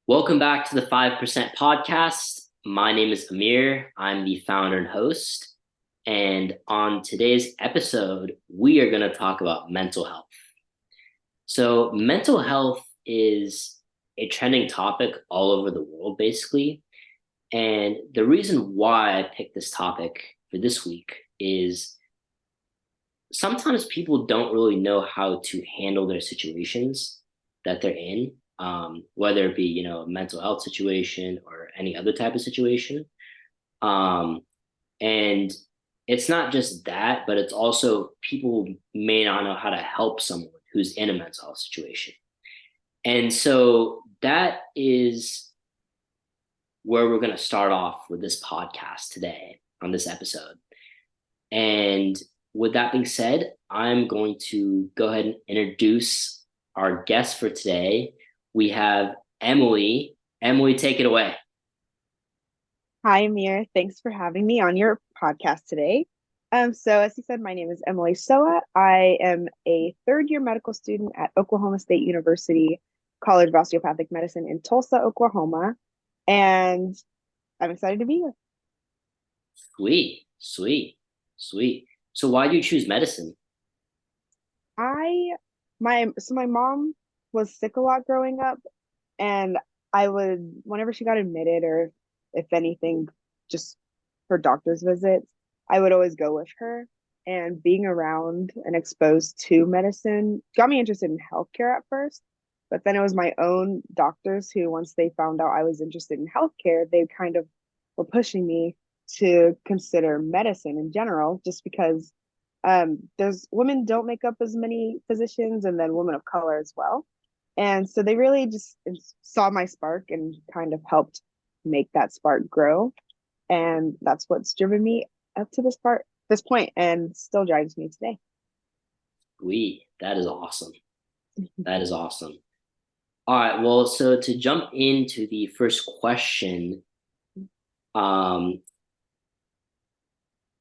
Welcome back to the 5% podcast. My name is Amir. I'm the founder and host. And on today's episode, we are going to talk about mental health. So, mental health is a trending topic all over the world, basically. And the reason why I picked this topic for this week is sometimes people don't really know how to handle their situations that they're in, whether it be a mental health situation or any other type of situation. Um, and it's not just that, but it's also people may not know how to help someone who's in a mental health situation. And so that is where we're going to start off with this podcast today on this episode. And with that being said, I'm going to go ahead and introduce our guest for today. We have Emily. Emily, take it away. Hi, Amir. Thanks for having me on your podcast today. So as you said, my name is Emily Sowah. I am a third-year medical student at Oklahoma State University College of Osteopathic Medicine in Tulsa, Oklahoma, and I'm excited to be here. Sweet, sweet, sweet. So why do you choose medicine? I my mom was sick a lot growing up, and I would whenever she got admitted or if anything, just for doctor's visits, I would always go with her. And being around and exposed to medicine got me interested in healthcare at first. But then it was my own doctors who, once they found out I was interested in healthcare, they kind of were pushing me to consider medicine in general, just because there's women don't make up as many physicians, and then women of color as well. And so they really just saw my spark and kind of helped make that spark grow. And that's what's driven me up to this point, and still drives me today. Sweet. That is awesome. That is awesome. All right. Well, so to jump into the first question, um,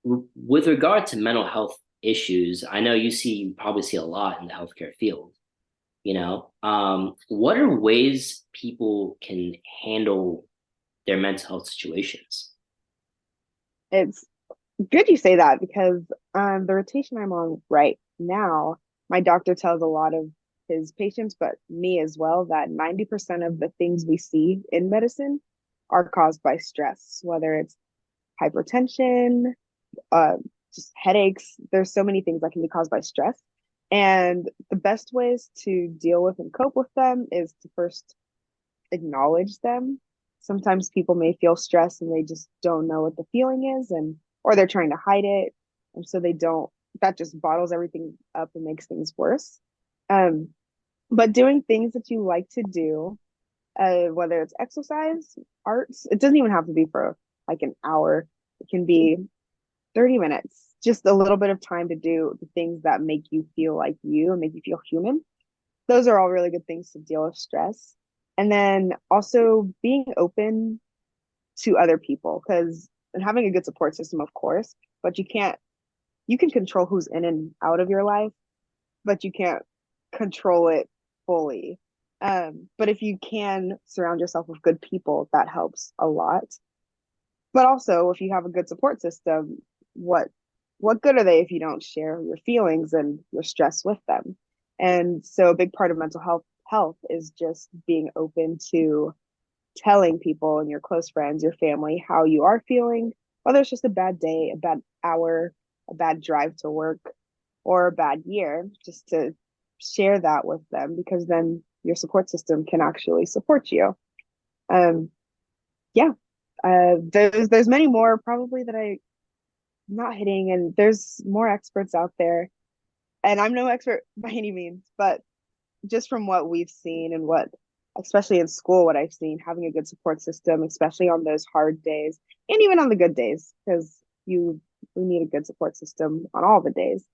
with regard to mental health issues, I know you probably see a lot in the healthcare field. What are ways people can handle their mental health situations? It's good you say that because the rotation I'm on right now, my doctor tells a lot of his patients, but me as well, that 90% of the things we see in medicine are caused by stress, whether it's hypertension, uh, just headaches. There's so many things that can be caused by stress. And the best ways to deal with and cope with them is to first acknowledge them. Sometimes people may feel stress and they just don't know what the feeling is, and or they're trying to hide it. And so they don't, that just bottles everything up and makes things worse. Um, but doing things that you like to do, whether it's exercise, arts, it doesn't even have to be for like an hour. It can be 30 minutes, just a little bit of time to do the things that make you feel like you and make you feel human. Those are all really good things to deal with stress. And then also being open to other people, because and having a good support system, of course, but you can control who's in and out of your life, but you can't control it fully. But if you can surround yourself with good people, that helps a lot. But also, if you have a good support system, what what good are they if you don't share your feelings and your stress with them? And so, a big part of mental health is just being open to telling people and your close friends, your family, how you are feeling, whether it's just a bad day, a bad hour, a bad drive to work, or a bad year, just to share that with them, because then your support system can actually support you. Um, yeah, there's many more probably that I'm not hitting, and there's more experts out there. And I'm no expert by any means, but just from what we've seen and what, especially in school, what I've seen, having a good support system, especially on those hard days and even on the good days, because we need a good support system on all the days.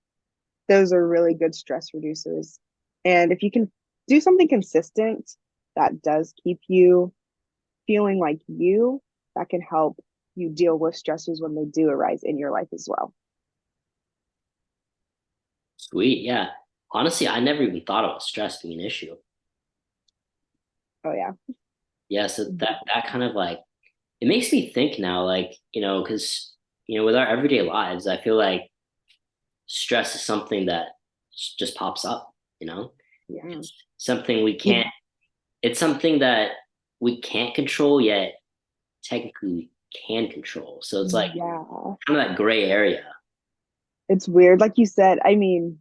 Those are really good stress reducers. And if you can do something consistent that does keep you feeling like you, that can help you deal with stressors when they do arise in your life as well. Sweet. Yeah. Honestly, I never even thought about stress being an issue. Oh, yeah. Yeah, so that kind of like it makes me think now, like, because with our everyday lives, I feel like stress is something that just pops up, Yeah. it's something we can't You, it's something that we can't control yet technically we can control. So it's like yeah. kind of that gray area. It's weird. Like you said, I mean,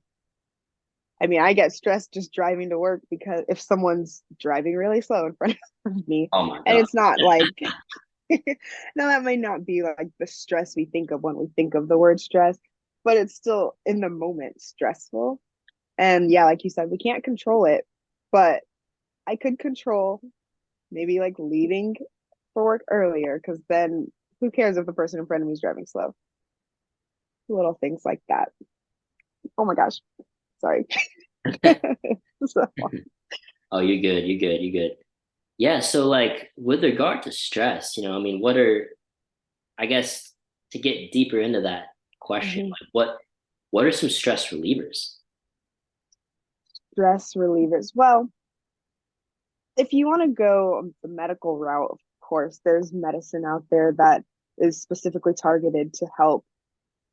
I get stressed just driving to work because if someone's driving really slow in front of me, Oh my and God. it's not like, now that might not be like the stress we think of when we think of the word stress, but it's still in the moment stressful. And yeah, like you said, we can't control it, but I could control maybe like leaving for work earlier because then who cares if the person in front of me is driving slow? Little things like that. Oh my gosh. Sorry. So, Oh, you're good. You're good. You're good. Yeah. So, like, with regard to stress, I mean, I guess, to get deeper into that question, mhm. like, what are some stress relievers? Stress relievers. Well, if you want to go the medical route, of course, there's medicine out there that is specifically targeted to help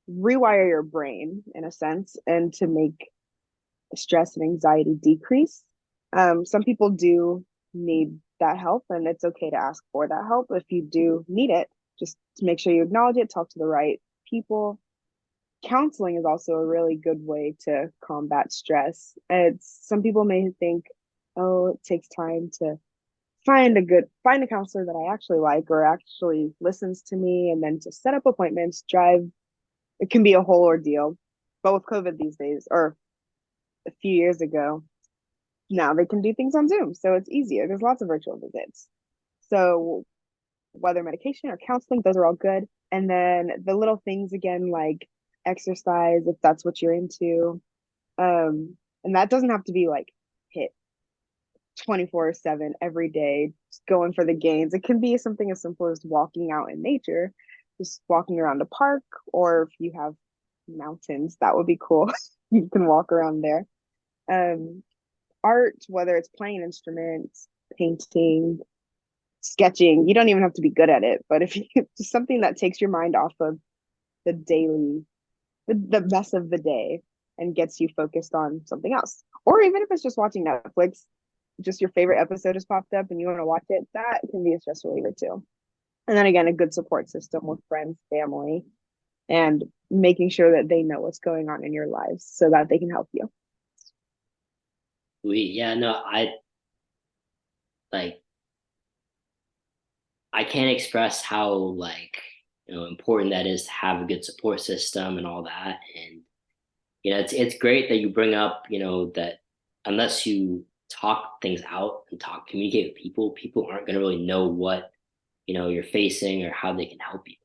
rewire your brain in a sense and to make stress and anxiety decrease. Some people do need that help, and it's okay to ask for that help if you do need it. Just to make sure you acknowledge it, talk to the right people. Counseling is also a really good way to combat stress. It's some people may think, oh, it takes time to find a counselor that I actually like or actually listens to me, and then to set up appointments, drive. It can be a whole ordeal. But with COVID these days, or a few years ago, now they can do things on Zoom. So it's easier. There's lots of virtual visits. So whether medication or counseling, those are all good. And then the little things again, like exercise, if that's what you're into. And that doesn't have to be like hit 24/7 every day, just going for the gains. It can be something as simple as walking out in nature, just walking around a park, or if you have mountains, that would be cool. You can walk around there. Um, Art, whether it's playing an instrument, painting, sketching, you don't even have to be good at it, but if you just something that takes your mind off of the daily, the mess of the day and gets you focused on something else. Or even if it's just watching Netflix, just your favorite episode has popped up and you want to watch it, that can be a stress reliever too. And then again, a good support system with friends, family, and making sure that they know what's going on in your lives so that they can help you. Yeah, no, like, I can't express how, like, important that is to have a good support system and all that. And it's great that you bring up, that unless you talk things out and communicate with people, people aren't going to really know what, you're facing or how they can help you.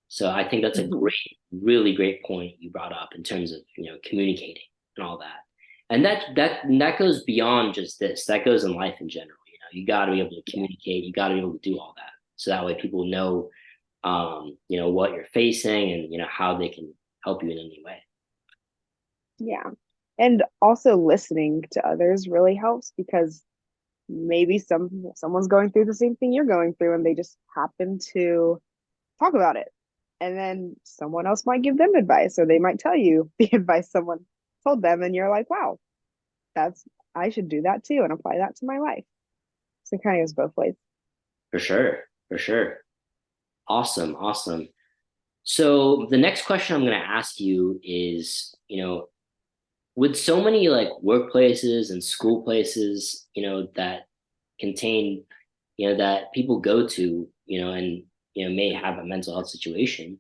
So I think that's a Mm-hmm. really great point you brought up in terms of, communicating and all that. And that goes beyond just this. That goes in life in general. You got to be able to Yeah. communicate. You got to be able to do all that. So that way people know, what you're facing and, how they can help you in any way. Yeah. And also listening to others really helps because maybe someone's going through the same thing you're going through and they just happen to talk about it. And then someone else might give them advice or they might tell you the advice someone told them and you're like, wow, that's I should do that too and apply that to my life. So it kind of goes both ways. For sure. For sure. Awesome. Awesome. So the next question I'm going to ask you is, with so many like workplaces and school places, that contain, that people go to, and, may have a mental health situation,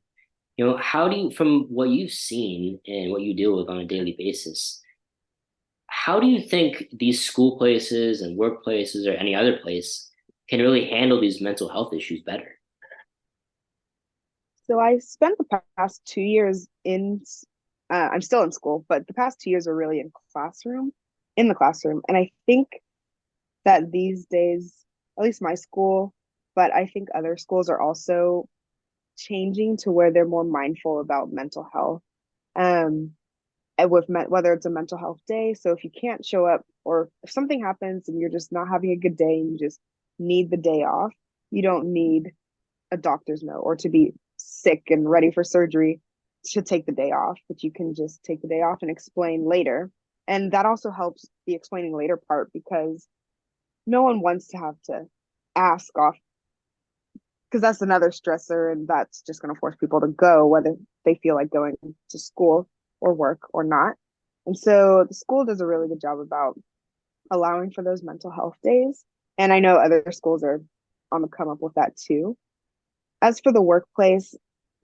how do you, from what you've seen and what you deal with on a daily basis, how do you think these school places and workplaces or any other place can really handle these mental health issues better? So I spent the past 2 years I'm still in school, but the past 2 years are really in the classroom. And I think that these days, at least my school, but I think other schools are also changing to where they're more mindful about mental health. Um, and whether it's a mental health day, so if you can't show up or if something happens and you're just not having a good day and you just need the day off. You don't need a doctor's note or to be sick and ready for surgery to take the day off, but you can just take the day off and explain later. And that also helps the explaining later part because no one wants to have to ask off because that's another stressor and that's just going to force people to go whether they feel like going to school or work or not. And so the school does a really good job about allowing for those mental health days. And I know other schools are on the come up with that too. As for the workplace,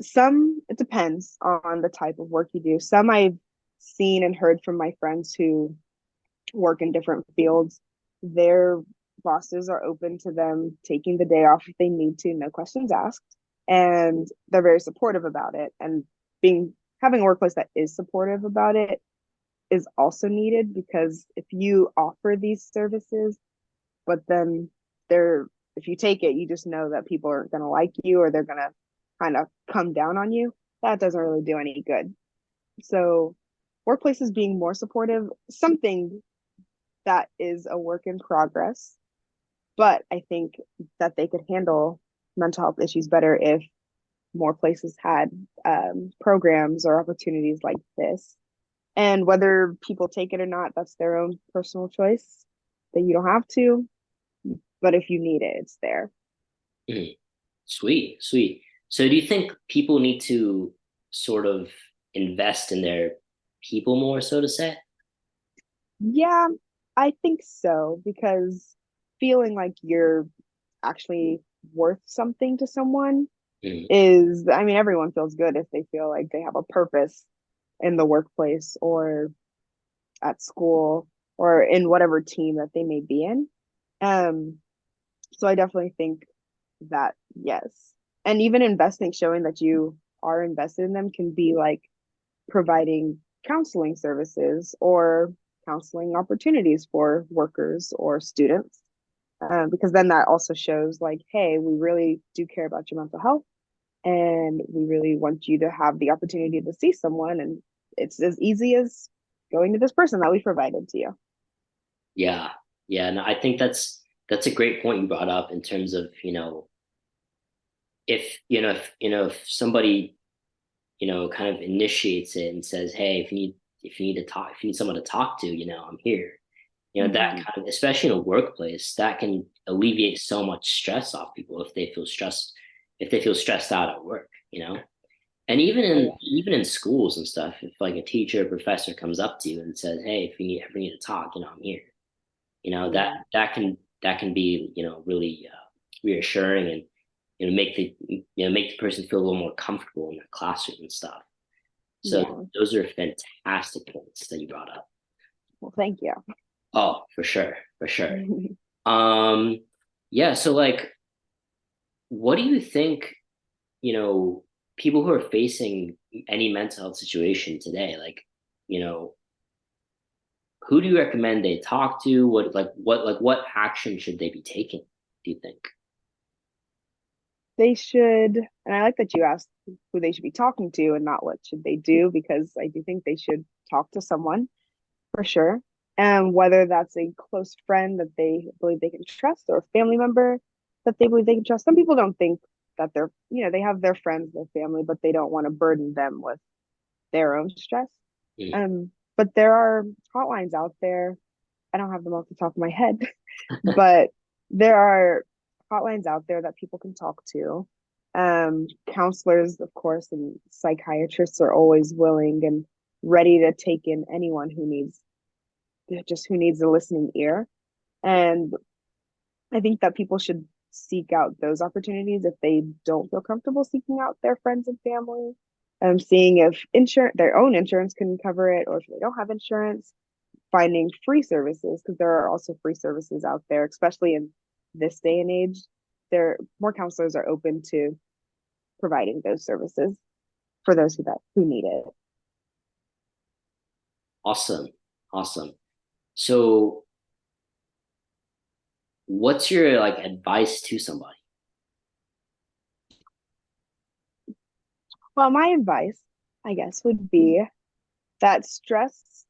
some it depends on the type of work you do. Some I've seen and heard from my friends who work in different fields, their bosses are open to them taking the day off if they need to, no questions asked. And they're very supportive about it. And being having a workplace that is supportive about it is also needed because if you offer these services, but then they're if you take it, you just know that people aren't going to like you or they're going to kind of come down on you. That doesn't really do any good. So, workplaces being more supportive, something that is a work in progress, but I think that they could handle mental health issues better if more places had programs or opportunities like this. And whether people take it or not, that's their own personal choice. That you don't have to, but if you need it, it's there. Mhm. Sweet, sweet. So do you think people need to sort of invest in their people more, so to say? Yeah, I think so because feeling like you're actually worth something to someone Mhm. is, I mean, everyone feels good if they feel like they have a purpose in the workplace or at school or in whatever team that they may be in. Um, so I definitely think that yes. And even investing, showing that you are invested in them can be like providing counseling services or counseling opportunities for workers or students. Because then that also shows like, hey, we really do care about your mental health and we really want you to have the opportunity to see someone. And it's as easy as going to this person that we provided to you. Yeah. Yeah. And I think that's a great point you brought up in terms of, if somebody, kind of initiates it and says, hey, if you need someone to talk to, I'm here. That Mm-hmm. kind of, especially in a workplace, that can alleviate so much stress off people if they feel stressed out at work, And Oh, yeah. even in schools and stuff, if like a teacher or professor comes up to you and says, "Hey, if you ever need to talk, I'm here." Mm-hmm. That can be, really reassuring and make the person feel a little more comfortable in the classroom and stuff. So Yeah. those are fantastic points that you brought up. Well, thank you. Oh, for sure, for sure. Um, yeah, so like what do you think, you know, people who are facing any mental health situation today, like, you know, who do you recommend they talk to? What action should they be taking, do you think? They should, and I like that you asked who they should be talking to and not what should they do, because I do think they should talk to someone for sure. And whether that's a close friend that they believe they can trust or a family member that they believe they can trust. Some people don't think that they have their friends, their family, but they don't want to burden them with their own stress. Mm. But there are hotlines out there. I don't have them off the top of my head, but there are hotlines out there that people can talk to. Counselors, of course, and psychiatrists are always willing and ready to take in anyone who needs a listening ear. And I think that people should seek out those opportunities if they don't feel comfortable seeking out their friends and family. Seeing if their own insurance can cover it, or if they don't have insurance, finding free services because there are also free services out there, especially in this day and age. There more counselors are open to providing those services for those who need it. Awesome. Awesome. So what's your like advice to somebody? Well, my advice, I guess, would be that stress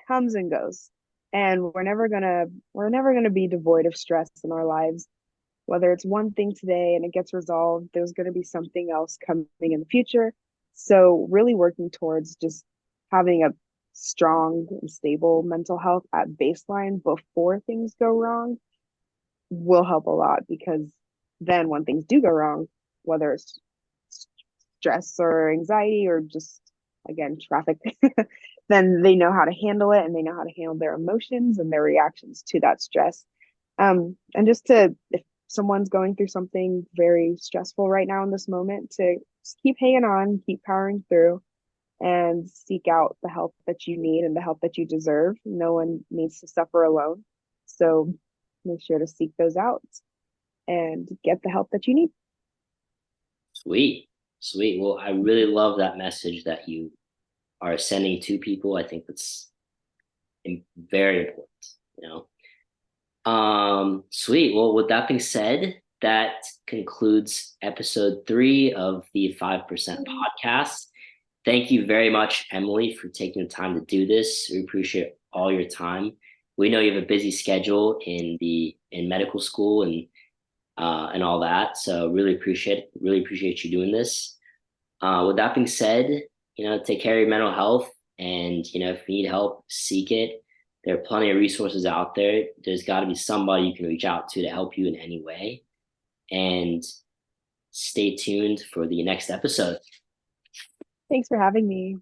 comes and goes. And we're never gonna be devoid of stress in our lives. Whether it's one thing today and it gets resolved, there's gonna be something else coming in the future. So really working towards just having a strong and stable mental health at baseline before things go wrong will help a lot, because then when things do go wrong, whether it's stress or anxiety or just again traffic, then they know how to handle it and they know how to handle their emotions and their reactions to that stress. And just to, if someone's going through something very stressful right now in this moment, to just keep hanging on, keep powering through, and seek out the help that you need and the help that you deserve. No one needs to suffer alone. So make sure to seek those out and get the help that you need. Sweet. Sweet. Well, I really love that message that you are sending to people. I think that's very important, you know. Sweet. Well, with that being said, that concludes episode 3 of the 5% podcast. Thank you very much, Emily, for taking the time to do this. We appreciate all your time. We know you have a busy schedule in medical school and all that. So really appreciate you doing this. With that being said, take care of your mental health, and if you need help, seek it. There are plenty of resources out there. There's got to be somebody you can reach out to help you in any way. And stay tuned for the next episode. Thanks for having me.